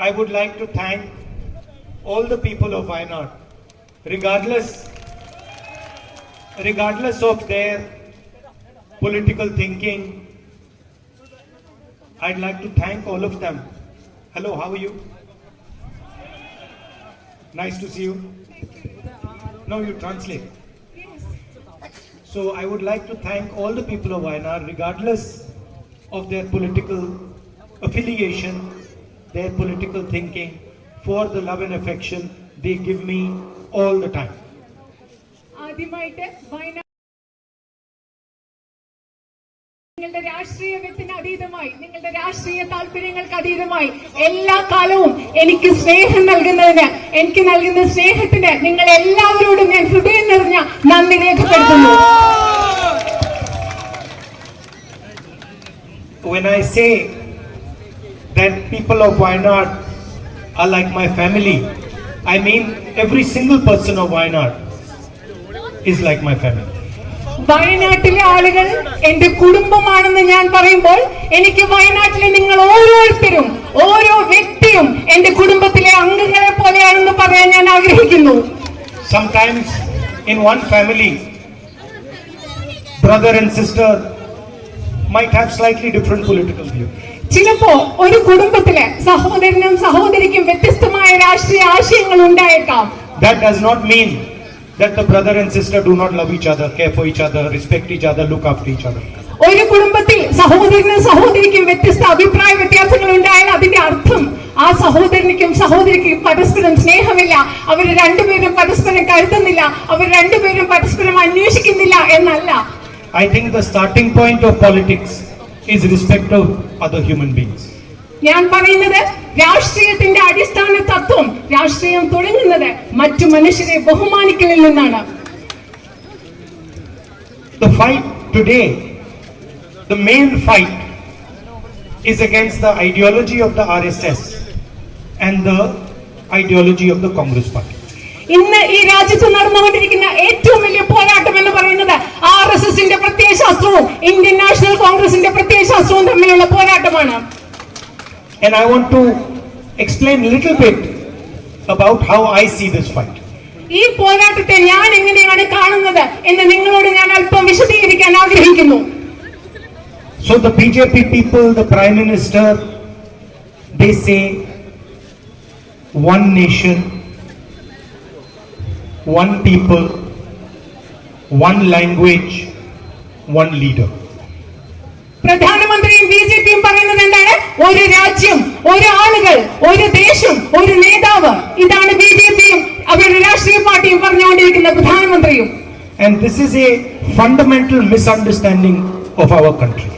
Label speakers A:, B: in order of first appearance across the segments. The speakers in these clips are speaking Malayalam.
A: I would like to thank all the people of Wayanad, regardless of their political thinking. I'd like to thank all of them. Hello, how are you? Nice to see you. No, you translate. So I would like to thank all the people of Wayanad, regardless of their political affiliation, their political thinking, for the love and affection they give me all the time.
B: ആദ്യമായിട്ട് നിങ്ങളുടെ രാഷ്ട്രീയത്തിന് അതീതമായി, നിങ്ങളുടെ രാഷ്ട്രീയ താല്പര്യങ്ങൾക്ക് അതീതമായി എല്ലാ കാലവും എനിക്ക് സ്നേഹം നൽകുന്നതിന്, എനിക്ക് നൽകുന്ന സ്നേഹത്തിന് നിങ്ങൾ എല്ലാവരോടും ഞാൻ ഹൃദയം നിറഞ്ഞ നന്ദി രേഖപ്പെടുത്തുന്നു.
A: When I say that people of Wayanad are like my family, I mean every single person of Wayanad is like my family.
B: വയനാട്ടിലെ ആളുകൾ എന്റെ കുടുംബമാണെന്ന് ഞാൻ പറയുമ്പോൾ എനിക്ക് വയനാട്ടിലെ നിങ്ങൾ ഓരോരുത്തരും, ഓരോ വ്യക്തിയും എന്റെ കുടുംബത്തിലെ അംഗങ്ങളെ പോലെയാണെന്ന് പറയാൻ ഞാൻ ആഗ്രഹിക്കുന്നു.
A: Sometimes in one family, brother and sister might have slightly different political view.
B: ചിലപ്പോ ഒരു കുടുംബത്തിലെ സഹോദരനും സഹോദരിക്കും വ്യത്യസ്തമായ രാഷ്ട്രീയ ആശയങ്ങൾ ഉണ്ടായേക്കാം.
A: That does not mean that the brother and sister do not love each other, care for each other, respect each other, look after each other.
B: ഒരു കുടുംബത്തിൽ സഹോദരനും സഹോദരിക്കും വ്യത്യസ്ത അഭിപ്രായ വ്യത്യാസങ്ങൾ ഉണ്ടായാൽ അതിന്റെ അർത്ഥം ആ സഹോദരനിക്കും സഹോദരിക്കും പരസ്പരം സ്നേഹമില്ല, അവർ രണ്ടുപേരും പരസ്പരം കരുതുന്നില്ല, അവർ രണ്ടുപേരും പരസ്പരം അന്വേഷിക്കുന്നില്ല എന്നല്ല.
A: I think the starting point of politics is respect of other human beings.
B: ഞാൻ പറയുന്നത് രാഷ്ട്രീയത്തിന്റെ അടിസ്ഥാന തത്വം, രാഷ്ട്രീയം തുടങ്ങുന്നത് മറ്റു മനുഷ്യരെ ബഹുമാനിക്കലിൽ നിന്നാണ്.
A: The fight today, the main fight is against the ideology of the RSS and the ideology of the Congress Party.
B: ഇന്ന് ഈ രാജ്യത്ത് നടന്നുകൊണ്ടിരിക്കുന്ന ഏറ്റവും വലിയ പോരാട്ടം എന്ന് പറയുന്നത് RSSന്റെ പ്രത്യയശാസ്ത്രവും ഇന്ത്യൻ നാഷണൽ കോൺഗ്രസിന്റെ പ്രത്യയശാസ്ത്രവും തമ്മിലുള്ള പോരാട്ടമാണ്.
A: And I want to explain a little bit about how I see this fight.
B: ഈ പോരാട്ടത്തെ ഞാൻ എങ്ങനെയാണ് കാണുന്നത് എന്ന് നിങ്ങളോട് ഞാൻ അല്പം വിശദീകരിക്കാൻ ആഗ്രഹിക്കുന്നു.
A: So the BJP people, the Prime Minister, they say one nation, one people, one language, one leader.
B: പ്രധാനമന്ത്രിയും ബിജെപിയും പറയുന്നത് എന്താണ്? ഒരു രാജ്യം, ഒരു ആളുകൾ, ഒരു ദേശം, ഒരു നേതാവ്. ഇതാണ് ബിജെപിയും അവരുടെ രാഷ്ട്രീയ പാർട്ടിയും പറഞ്ഞുകൊണ്ടിരിക്കുന്ന പ്രധാനമന്ത്രിയും.
A: And this is a fundamental misunderstanding of our country.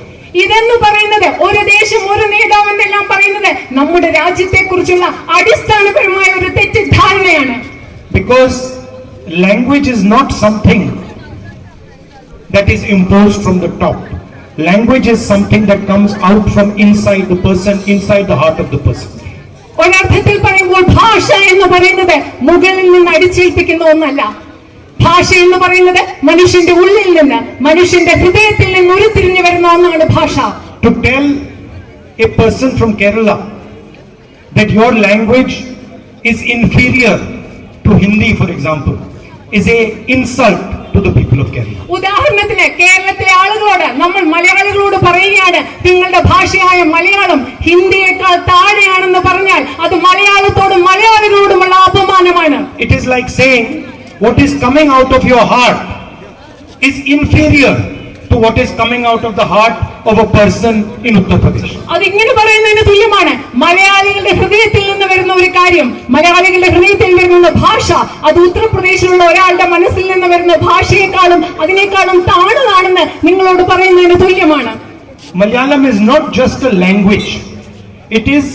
B: ഇതെന്ന് പറയുന്നത്, ഒരു ദേശം ഒരു നേതാവ് എന്നെല്ലാം പറയുന്നത് നമ്മുടെ രാജ്യത്തെ കുറിച്ചുള്ള അടിസ്ഥാനപരമായ ഒരു തെറ്റിദ്ധാരണയാണ്.
A: Because language is not something that is imposed from the top. Language is something that comes out from inside the person, inside the heart of the person.
B: ഒരർത്ഥത്തിൽ പറയുമ്പോൾ ഭാഷ എന്ന് പറയുന്നത് മുകളിൽ നിന്ന് അടിച്ചേൽപ്പിക്കുന്ന ഒന്നല്ല. ഭാഷ എന്ന് പറയുന്നത് മനുഷ്യന്റെ ഉള്ളിൽ നിന്ന്, മനുഷ്യന്റെ ഹൃദയത്തിൽ നിന്ന് ഉരുത്തിരിഞ്ഞു വരുന്ന ഒന്നാണ് ഭാഷ.
A: To tell a person from Kerala that your language is inferior to Hindi, for example, is a insult to the people of Kerala.
B: ഉദാഹരണത്തിന് കേരളത്തിലെ ആളുകളോട്, നമ്മൾ മലയാളികളോട് പറയുകയാണ് നിങ്ങളുടെ ഭാഷയായ മലയാളം ഹിന്ദിയേക്കാൾ താഴെയാണെന്ന് പറഞ്ഞാൽ അത് മലയാളത്തോടും മലയാളികളോടുമുള്ള അപമാനമാണ്.
A: It is like saying what is coming out of your heart is inferior to what is coming out of the heart of a person in Uttar Pradesh.
B: അതിങ്ങനെ പറയുന്നതിന് തുല്യമാണ്. മലയാളികളുടെ ഹൃദയത്തിൽ നിന്ന് വരുന്ന ഒരു കാര്യം, മലയാളികളുടെ ഹൃദയത്തിൽ വരുന്ന ഭാഷ, അത് ഉത്തർപ്രദേശിലുള്ള ഒരാളുടെ മനസ്സിൽ നിന്ന് വരുന്ന ഭാഷയെക്കാളും അതിനേക്കാളും താണതാണെന്ന് നിങ്ങളോട് പറയുന്നതിന് തുല്യമാണ്.
A: Malayalam is not just a language, it is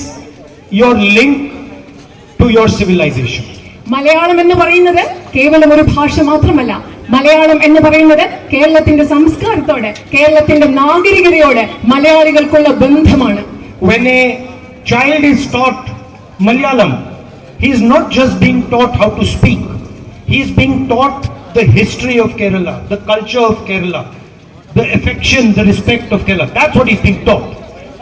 A: your link to your civilization.
B: Malayalam എന്ന് പറയുന്നത് കേവലം ഒരു ഭാഷ മാത്രമല്ല. മലയാളം എന്ന് പറയുന്നത് കേരളത്തിന്റെ സംസ്കാരത്തോട്, കേരളത്തിന്റെ നാഗരികതയോട് മലയാളികൾക്കുള്ള ബന്ധമാണ്.
A: When a child is taught Malayalam, he is not just being taught how to speak, he is being taught the history of Kerala, the culture of Kerala, the affection, the respect of Kerala. That's what he's being taught.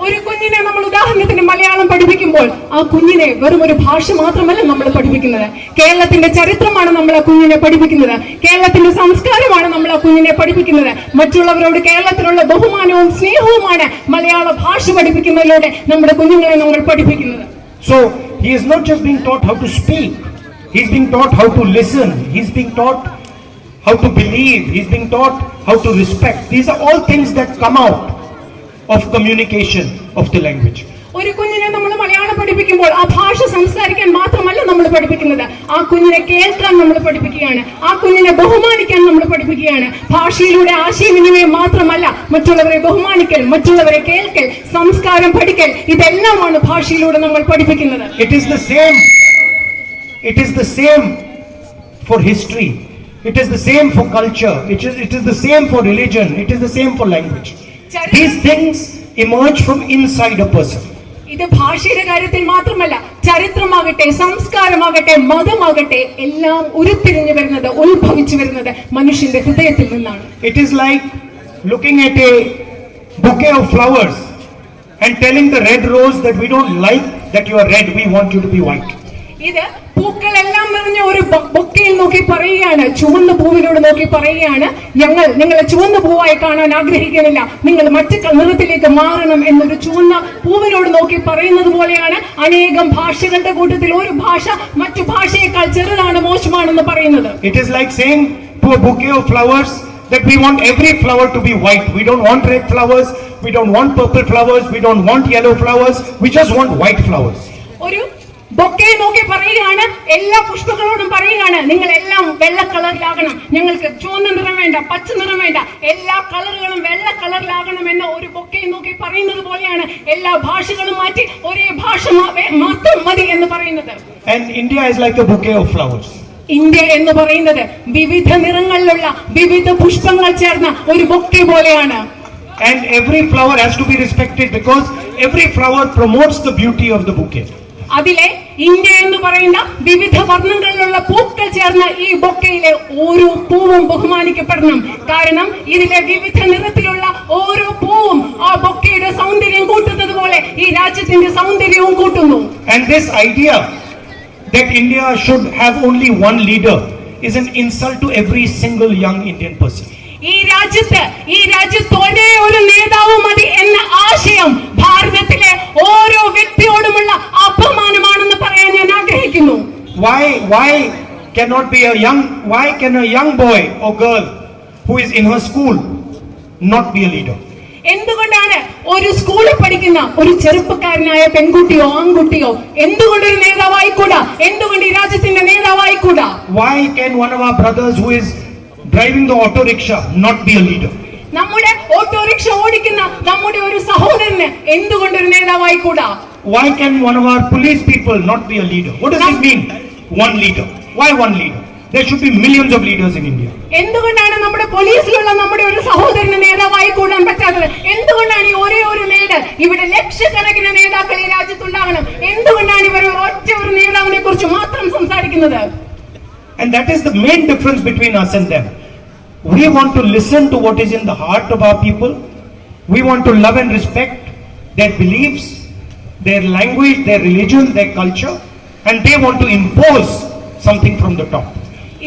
B: ഒരു കുഞ്ഞിനെ നമ്മൾ ഉദാഹരണത്തിന് മലയാളം പഠിപ്പിക്കുമ്പോൾ ആ കുഞ്ഞിനെ വെറും ഒരു ഭാഷ മാത്രമല്ല നമ്മൾ പഠിപ്പിക്കുന്നത്. കേരളത്തിന്റെ ചരിത്രമാണ് നമ്മൾ ആ കുഞ്ഞിനെ പഠിപ്പിക്കുന്നത്. കേരളത്തിന്റെ സംസ്കാരമാണ് നമ്മൾ ആ കുഞ്ഞിനെ പഠിപ്പിക്കുന്നത്. മറ്റുള്ളവരോട് കേരളത്തിലുള്ള ബഹുമാനവും സ്നേഹവുമാണ് മലയാള ഭാഷ പഠിപ്പിക്കുന്നതിലൂടെ നമ്മുടെ കുഞ്ഞുങ്ങളെ നമ്മൾ പഠിപ്പിക്കുന്നത്.
A: So he is not just being taught how to speak, he is being taught how to listen, he is being taught how to believe, he is being taught how to respect. These are all things that come out of communication of the language.
B: ഒരു കുഞ്ഞിനെ നമ്മൾ മലയാളം പഠിപ്പിക്കുമ്പോൾ ആ ഭാഷ സംസാരിക്കാൻ മാത്രമല്ല നമ്മൾ പഠിപ്പിക്കുന്നത്, ആ കുഞ്ഞിനെ കേൾക്കാൻ നമ്മൾ പഠിപ്പിക്കുകയാണ്, ആ കുഞ്ഞിനെ ബഹുമാനിക്കാൻ നമ്മൾ പഠിപ്പിക്കുകയാണ്. ഭാഷയിലൂടെ ആശയവിനിമയം മാത്രമല്ല, മറ്റുള്ളവരെ ബഹുമാനിക്കൽ, മറ്റുള്ളവരെ കേൾക്കൽ, സംസ്കാരം പഠിക്കൽ, ഇതെല്ലാമാണ് ഭാഷയിലൂടെ നമ്മൾ പഠിപ്പിക്കുന്നത്.
A: It is the same. It is the same for history. It is the same for culture. It is the same for religion. It is the same for language. These things emerge from inside a person.
B: ഇത് ഭാഷയുടെ കാര്യത്തിൽ മാത്രമല്ല, ചരിത്രമാകട്ടെ, സംസ്കാരമാകട്ടെ, മതമാകട്ടെ, എല്ലാം ഉരുത്തിരിഞ്ഞു വരുന്നത്, ഉത്ഭവിച്ചു വരുന്നത് മനുഷ്യന്റെ ഹൃദയത്തിൽ നിന്നാണ്.
A: It is like looking at a bouquet of flowers and telling the red rose that we don't like that you are red, we want you to be white.
B: ഇത് പൂക്കളെല്ലാം നിറഞ്ഞ ഒരു ബൊക്കയിൽ നോക്കി പറയുകയാണ്, ചുവന്ന പൂവിനോട് നോക്കി പറയുകയാണ്, ഞങ്ങൾ നിങ്ങളെ ചുവന്ന പൂവായി കാണാൻ ആഗ്രഹിക്കുന്നില്ല, നിങ്ങൾ മറ്റു നിറത്തിലേക്ക് മാറണം എന്നൊരു ചുവന്ന പൂവിനോട് നോക്കി പറയുന്നത് പോലെയാണ് അനേകം ഭാഷകളുടെ കൂട്ടത്തിൽ ഒരു ഭാഷ മറ്റു ഭാഷയേക്കാൾ ചെറുതാണ്, മോശമാണെന്ന് പറയുന്നത്.
A: It is like saying to a bouquet of flowers that we want every flower to be white. We don't want red flowers, we don't want purple flowers, we don't want yellow flowers, we just want white flowers.
B: ഒരു ബൊക്കെ നോക്കി പറയുകയാണ്, എല്ലാ പുഷ്പങ്ങളോടും പറയുകയാണ്, നിങ്ങൾ എല്ലാം വെള്ള കളറിലാകണം, ഞങ്ങൾക്ക് ചുവന്ന നിറം വേണ്ട, പച്ച നിറം വേണ്ട, എല്ലാ കളറുകളും വെള്ള കളറിലാകണം എന്ന ഒരു ബൊക്കെ നോക്കി പറയുന്നത് പോലെയാണ് എല്ലാ ഭാഷകളും മാറ്റി ഒരേ ഭാഷ മാത്രം മതി എന്ന് പറയുന്നത്.
A: And India is like a bouquet of flowers.
B: India എന്ന് പറയുന്നത് വിവിധ നിറങ്ങളിലുള്ള വിവിധ പുഷ്പങ്ങൾ ചേർന്ന ഒരു ബൊക്കെ പോലെയാണ്.
A: And every flower has to be respected because every flower promotes the beauty of the bouquet.
B: അതിലെ ഇന്ത്യ എന്ന് പറയുന്ന വിവിധ വർണ്ണങ്ങളിലുള്ള പൂക്കൾ ചേർന്ന ഈ ബൊക്കയിലെ ഓരോ പൂവും ബഹുമാനിക്കപ്പെടണം. കാരണം ഇതിലെ വിവിധ നിറത്തിലുള്ള ഓരോ പൂവും ആ ബൊക്കയുടെ സൗന്ദര്യം കൂട്ടുന്നത് പോലെ ഈ രാജ്യത്തിന്റെ സൗന്ദര്യവും കൂട്ടുന്നു.
A: And this idea that India should have only one leader is an insult to every single young Indian person.
B: ഈ രാജ്യത്ത് ഒരേ ഒരു നേതാവ് മതി എന്ന ആശയം ഭാരതത്തിലെ ഓരോ വ്യക്തിയോടുമുള്ള അപമാനമാണെന്ന് പറയാൻ ഞാൻ ആഗ്രഹിക്കുന്നു.
A: Why can a young boy or girl who is in her school not be a leader?
B: എന്തുകൊണ്ടാണ് ഒരു സ്കൂളിൽ പഠിക്കുന്ന ഒരു ചെറുപ്പക്കാരനായ പെൺകുട്ടിയോ ആൺകുട്ടിയോ എന്തുകൊണ്ടൊരു നേതാവായിക്കൂടാ? എന്തുകൊണ്ട് ഈ രാജ്യത്തിന്റെ നേതാവായിക്കൂടാ?
A: Why can one of our brothers who is driving the auto rickshaw not be a leader?
B: നമ്മുടെ ഓട്ടോറിക്ഷ ഓടിക്കുന്ന നമ്മുടെ ഒരു സഹോദരന് എന്തുകൊണ്ടൊരു നേതാവായിക്കൂടാ?
A: Why can one of our police people not be a leader? What does it mean, one leader? Why one leader? There should be millions of leaders in India.
B: എന്തുകൊണ്ടാണ് നമ്മുടെ പോലീസിലുള്ള നമ്മുടെ ഒരു സഹോദരന് നേതാവായി കൂടാൻ പറ്റാത്തത്? എന്തുകൊണ്ടാണ് ഈ ഒരേ ഒരു ലീഡർ? ഇവിടെ ലക്ഷക്കണക്കിന് നേതാക്കൾ ഈ രാജ്യത്തുണ്ടാകണം. എന്തുകൊണ്ടാണ് ഇവർ ഒറ്റ ഒരു നേതാവിനെ കുറിച്ച് മാത്രം സംസാരിക്കുന്നത്?
A: And that is the main difference between us and them. We want to listen to what is in the heart of our people. We want to love and respect their beliefs, their language, their religion, their culture, and they want to impose something from the top.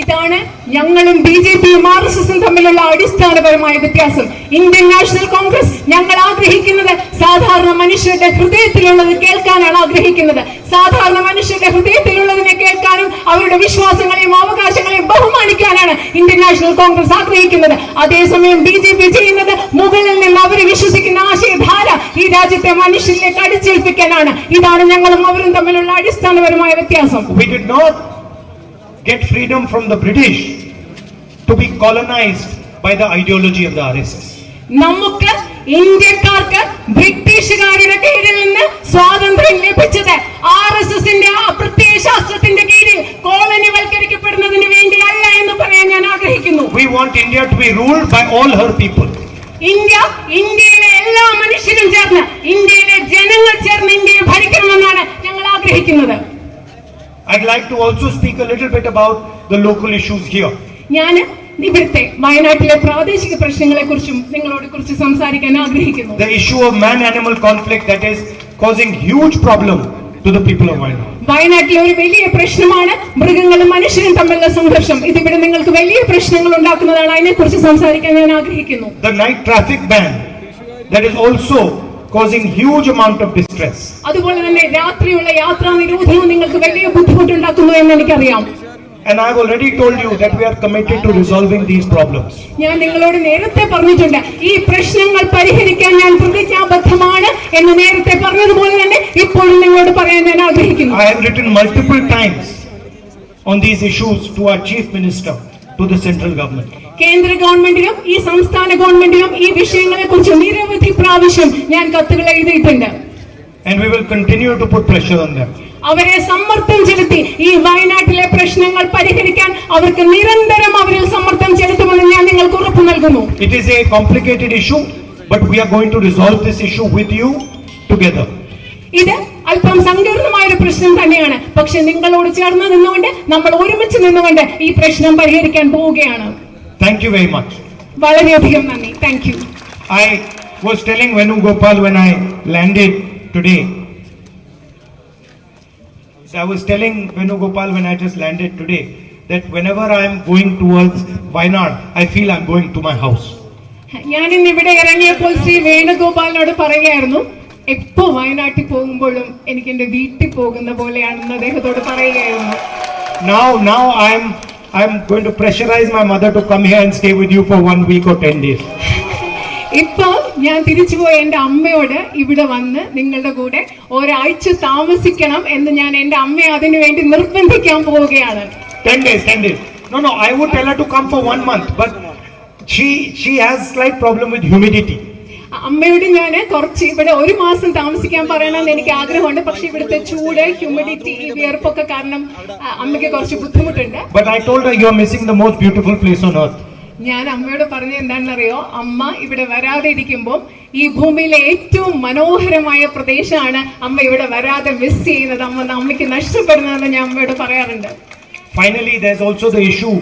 B: ഇതാണ് ഞങ്ങളും ബിജെപിയും ആർഎസ്എസും തമ്മിലുള്ള അടിസ്ഥാനപരമായ വ്യത്യാസം. ഇന്ത്യൻ നാഷണൽ കോൺഗ്രസ് ഞങ്ങൾ ആഗ്രഹിക്കുന്നത് സാധാരണ മനുഷ്യരുടെ ഹൃദയത്തിലുള്ളത് കേൾക്കാനാണ് ആഗ്രഹിക്കുന്നത്. സാധാരണ മനുഷ്യരുടെ ഹൃദയത്തിലുള്ളതിനെ കേൾക്കാനും അവരുടെ വിശ്വാസങ്ങളെയും അവകാശങ്ങളെയും ബഹുമാനിക്കാനാണ് ഇന്ത്യൻ നാഷണൽ കോൺഗ്രസ് ആഗ്രഹിക്കുന്നത്. അതേസമയം ബിജെപി ചെയ്യുന്നത് മുകളിൽ നിന്ന് അവർ വിശ്വസിക്കുന്ന ആശയധാര ഈ രാജ്യത്തെ മനുഷ്യരിലേക്ക് അടിച്ചേൽപ്പിക്കാനാണ്. ഇതാണ് ഞങ്ങളും അവരും തമ്മിലുള്ള അടിസ്ഥാനപരമായ വ്യത്യാസം.
A: We did not get freedom from the British to be colonized by the ideology of the RSS.
B: നമുക്ക് ഇന്ത്യക്കാർക്ക് ബ്രിട്ടീഷുകാരുടെ കീഴിൽ നിന്ന് സ്വാതന്ത്ര്യം ലഭിച്ചത് ആർഎസ്എസിന്റെ ആ പ്രത്യയശാസ്ത്രത്തിന്റെ കീഴിൽ കോളനിവൽക്കരിക്കപ്പെടുന്നതിന് വേണ്ടിയല്ല എന്ന് പറയാൻ ഞാൻ ആഗ്രഹിക്കുന്നു.
A: We want India to be ruled by all her people.
B: ഇന്ത്യയിലെ എല്ലാ മനുഷ്യരും ചേർന്ന്, ഇന്ത്യയിലെ ജനങ്ങൾ ചേർന്ന് ഇന്ത്യയെ ഭരിക്കണമെന്നാണ് ഞങ്ങൾ ആഗ്രഹിക്കുന്നത്.
A: I'd like to also speak a little bit about the local issues here.
B: ഞാൻ ഇവിടുത്തെ വയനാട്ടിലെ പ്രാദേശിക പ്രശ്നങ്ങളെ കുറിച്ചും നിങ്ങളോട് കുറിച്ച് സംസാരിക്കാൻ ആഗ്രഹിക്കുന്നു.
A: The issue of man-animal conflict that is causing huge problem to the people of Wayanad.
B: വയനാട്ടിലെ ഒരു വലിയ പ്രശ്നമാണ് മൃഗങ്ങളും മനുഷ്യരും തമ്മിലുള്ള സംഘർഷം. ഇതിവിടെ നിങ്ങൾക്ക് വലിയ പ്രശ്നങ്ങൾ ഉണ്ടാക്കുന്നതാണ്. അതിനെക്കുറിച്ച് സംസാരിക്കാൻ ഞാൻ ആഗ്രഹിക്കുന്നു.
A: The night traffic ban that is also causing huge amount of distress.
B: അതുപോലെ തന്നെ രാത്രിയുള്ള യാത്രാ നിരോധനവും നിങ്ങൾക്ക് വലിയ ബുദ്ധിമുട്ടുണ്ടാക്കുന്നു എന്ന് എനിക്കറിയാം.
A: And I have already told you that we are committed to resolving these problems.
B: ഞാൻ നിങ്ങളോട് നേരത്തെ പറഞ്ഞിട്ടുണ്ട്, ഈ പ്രശ്നങ്ങൾ പരിഹരിക്കാൻ ഞാൻ പ്രതിജ്ഞാബദ്ധമാണ് എന്ന് നേരത്തെ പറഞ്ഞതുപോലെ തന്നെ ഇപ്പോഴും നിങ്ങളോട് പറയാൻ ഞാൻ ആഗ്രഹിക്കുന്നു.
A: I have written multiple times on these issues to our chief minister, to the central government.
B: കേന്ദ്ര ഗവൺമെന്റിനും ഈ സംസ്ഥാന ഗവൺമെന്റിനും ഈ വിഷയങ്ങളെ കുറിച്ച് നിരവധി പ്രാവശ്യം ഞാൻ കത്തുകൾ എഴുതിയിട്ടുണ്ട്.
A: And we will continue to put pressure on them.
B: അവരെ സമ്മർദ്ദം ചെലുത്തി ഈ വയനാട്ടിലെ പ്രശ്നങ്ങൾ പരിഹരിക്കാൻ അവർക്ക് നിരന്തരം അവരിൽ സമ്മർദ്ദം ചെലുത്തുമെന്ന് ഞാൻ നിങ്ങൾക്ക് ഉറപ്പു നൽകുന്നു.
A: It is a complicated issue, but we are going to resolve this issue with you together.
B: ഇത് അല്പം സങ്കീർണമായ ഒരു പ്രശ്നം തന്നെയാണ്. പക്ഷെ നിങ്ങളോട് ചേർന്ന് നിന്നുകൊണ്ട് നമ്മൾ ഒരുമിച്ച് നിന്നുകൊണ്ട് ഈ പ്രശ്നം പരിഹരിക്കാൻ പോവുകയാണ്.
A: Thank you very much.
B: വളരെയധികം നന്ദി. Thank you.
A: I was telling Venugopal when I landed today. I was telling Venugopal when I just landed today that whenever I am going towards Wayanad, I feel I am going to my house.
B: ഞാൻ ഇന്ന് ഇവിടെ ഇറങ്ങിയപ്പോൾ ശ്രീ വേണുഗോപാലിനോട് പറയുകയായിരുന്നു, എപ്പോ വയനാട്ടിൽ പോകുമ്പോഴും എനിക്ക് എന്റെ വീട്ടിൽ പോകുന്ന പോലെയാണെന്ന് അദ്ദേഹത്തോട് പറയുകയായിരുന്നു.
A: Now I am going to pressurize my mother to come here and stay with you for 1 week or 10 days.
B: ഇപ്പൊ ഞാൻ തിരിച്ചുപോയി എന്റെ അമ്മയോട് ഇവിടെ വന്ന് നിങ്ങളുടെ കൂടെ ഒരാഴ്ച താമസിക്കണം എന്ന് ഞാൻ എന്റെ അമ്മയെ അതിനു വേണ്ടി നിർബന്ധിക്കാൻ പോവുകയാണ്.
A: 10 days. No, I would tell her to come for 1 month, but she has slight problem with humidity.
B: അമ്മയോട് ഞാൻ കുറച്ച് ഇവിടെ 1 മാസം താമസിക്കാൻ പറയണമെന്ന് എനിക്ക് ആഗ്രഹമുണ്ട്. പക്ഷെ ഇവിടുത്തെ ചൂട്, ഹ്യൂമിഡിറ്റി, ഈ വിയർപ്പൊക്കെ കാരണം അമ്മയ്ക്ക് കുറച്ച് ബുദ്ധിമുട്ടുണ്ട്.
A: But I told her you are missing the most beautiful place on earth.
B: ഞാൻ അമ്മയോട് പറഞ്ഞത് എന്താണെന്നറിയോ, അമ്മ ഇവിടെ വരാതെ ഇരിക്കുമ്പോൾ ഈ ഭൂമിയിലെ ഏറ്റവും മനോഹരമായ പ്രദേശമാണ് അമ്മ ഇവിടെ വരാതെ മിസ് ചെയ്യുന്നത്, അമ്മയ്ക്ക് നഷ്ടപ്പെടുന്നതെന്ന് ഞാൻ അമ്മയോട് പറയാറുണ്ട്.
A: Finally, there's also the issue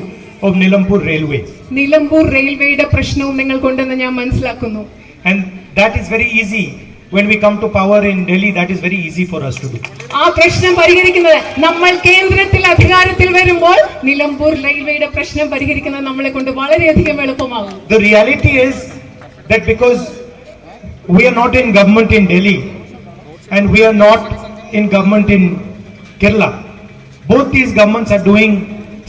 A: of Nilampur Railway.
B: Nilambur റെയിൽവേയുടെ പ്രശ്നവും നിങ്ങൾക്കുണ്ടെന്ന് ഞാൻ മനസ്സിലാക്കുന്നു.
A: And that is very easy. When we come to power in Delhi, that is very easy for us to do.
B: ആ പ്രശ്നം പരിഹരിക്കുന്നത് നമ്മൾ കേന്ദ്രത്തിൽ അധികാരത്തിൽ വരുമ്പോൾ നിലമ്പൂർ റെയിൽവേയുടെ പ്രശ്നം പരിഹരിക്കുന്നത് നമ്മളെ കൊണ്ട് വളരെയധികം എളുപ്പമാകും.
A: The reality is that because we are not in government in Delhi and we are not in government in Kerala, both these governments are doing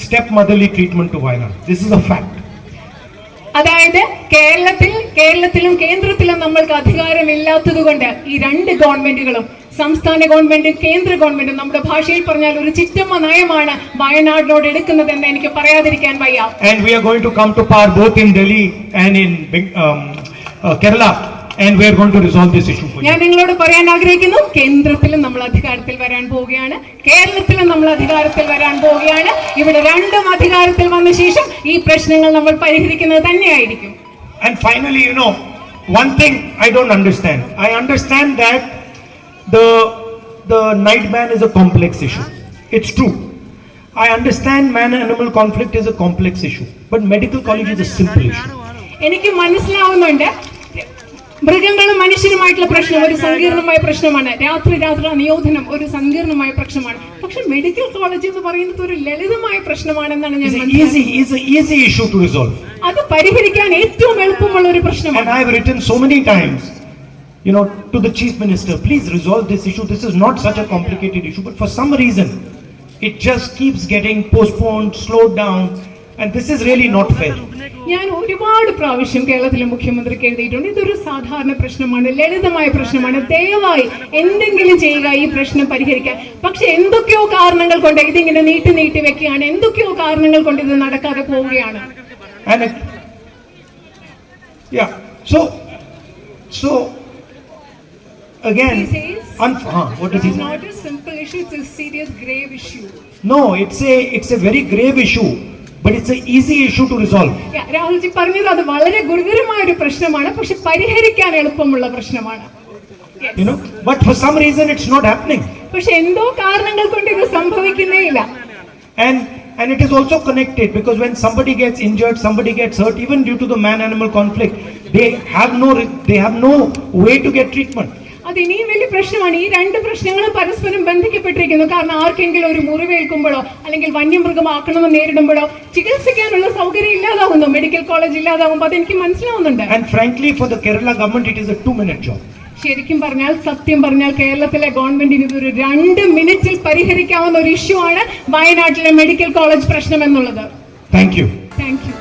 A: stepmotherly treatment to Wayanad. This is a fact.
B: അതായത് കേരളത്തിലും കേന്ദ്രത്തിലും നമ്മൾക്ക് അധികാരമില്ലാത്തത് കൊണ്ട് ഈ രണ്ട് ഗവൺമെന്റുകളും, സംസ്ഥാന ഗവൺമെന്റും കേന്ദ്ര ഗവൺമെന്റും, നമ്മുടെ ഭാഷയിൽ പറഞ്ഞാൽ ഒരു ചിറ്റമ്മ നയമാണ് വയനാടിനോട് എടുക്കുന്നതെന്ന് എനിക്ക് പറയാതിരിക്കാൻ വയ്യ.
A: And we are going to come to power both in Delhi and in Kerala, and we are going to resolve this issue for you.
B: ഞാൻ നിങ്ങളോട് പറയാൻ ആഗ്രഹിക്കുന്നു, കേന്ദ്രത്തിലും നമ്മൾ അധികാരത്തിൽ വരാൻ പോവുകയാണ്, കേരളത്തിലും നമ്മൾ അധികാരത്തിൽ വരാൻ പോവുകയാണ്. ഇവിടെ രണ്ടും അധികാരത്തിൽ വന്ന ശേഷം ഈ പ്രശ്നങ്ങൾ നമ്മൾ പരിഹരിക്കുന്നത് തന്നെയായിരിക്കും.
A: And finally, one thing I don't understand. I understand that the night ban is a complex issue. It's true. I understand man-animal conflict is a complex issue, but medical college is a simple issue.
B: എനിക്ക് മനസ്സിലാവുന്നുണ്ട്, മൃഗങ്ങളും മനുഷ്യരുമായിട്ടുള്ള പ്രശ്നം ഒരു സങ്കീർണമായ പ്രശ്നമാണ്. രാത്രി നിയോജനം ഒരു സങ്കീർണമായ പ്രശ്നമാണ്. പക്ഷെ മെഡിക്കൽ കോളേജ് എന്ന് പറയുന്നത് ഒരു ലളിതമായ പ്രശ്നമാണെന്നാണ് ഞാൻ മനസ്സിലാക്കുന്നത്.
A: It's an easy issue to resolve.
B: അത് പരിഹരിക്കാൻ ഏറ്റവും എളുപ്പമുള്ള ഒരു പ്രശ്നമാണ്.
A: And I have written so many times, to the chief minister, please resolve this issue. This is not such a complicated issue, but for some reason, it just keeps getting postponed, slowed down, and this is really not fair.
B: ഞാൻ ഒരുപാട് പ്രാവശ്യം കേരളത്തിലെ മുഖ്യമന്ത്രിക്ക് എഴുതിയിട്ടുണ്ട്, ഇതൊരു സാധാരണ പ്രശ്നമാണ്, ലളിതമായ പ്രശ്നമാണ്, ദയവായി എന്തെങ്കിലും ചെയ്യുക ഈ പ്രശ്നം പരിഹരിക്കാൻ. പക്ഷെ എന്തൊക്കെയോ കാരണങ്ങൾ കൊണ്ട് ഇതിങ്ങനെ നീട്ടി വെക്കുകയാണ്, എന്തൊക്കെയോ കാരണങ്ങൾ കൊണ്ട് ഇത് നടക്കാതെ പോവുകയാണ്.
A: So again, what does he say?
B: It's not a simple issue, it's a serious, grave issue.
A: No, it's a very grave issue, but it's an easy issue to resolve.
B: Rahulji പറഞ്ഞത് അത് വളരെ ഗുരുതരമായ ഒരു പ്രശ്നമാണ്, പക്ഷെ പരിഹരിക്കാൻ എളുപ്പമുള്ള പ്രശ്നമാണ്.
A: But for some reason it's not happening.
B: പക്ഷെ എന്തോ കാരണങ്ങൾ കൊണ്ട് ഇത് സംഭവിക്കുന്നേ ഇല്ല.
A: And And it is also connected because when somebody gets injured, somebody gets hurt, even due to the man-animal conflict, they have no way to get treatment.
B: അത് ഇനിയും വലിയ പ്രശ്നമാണ്. ഈ രണ്ട് പ്രശ്നങ്ങളും പരസ്പരം ബന്ധിക്കപ്പെട്ടിരിക്കുന്നു. കാരണം ആർക്കെങ്കിലും ഒരു മുറിവേൽക്കുമ്പോഴോ അല്ലെങ്കിൽ വന്യമൃഗം ആക്രമണം നേരിടുമ്പോഴോ ചികിത്സിക്കാനുള്ള സൗകര്യം ഇല്ലാതാവുന്നു, മെഡിക്കൽ കോളേജ് ഇല്ലാതാവുമ്പോൾ അതെനിക്ക് മനസ്സിലാവുന്നുണ്ട്.
A: And frankly, for the Kerala government, it is a 2-minute job.
B: ശരിക്കും പറഞ്ഞാൽ, സത്യം പറഞ്ഞാൽ കേരളത്തിലെ ഗവൺമെന്റിന് ഇതൊരു 2 മിനിറ്റിൽ പരിഹരിക്കാവുന്ന ഒരു ഇഷ്യൂ ആണ് വയനാട്ടിലെ മെഡിക്കൽ കോളേജ് പ്രശ്നം എന്നുള്ളത്.
A: Thank you.
B: Thank you.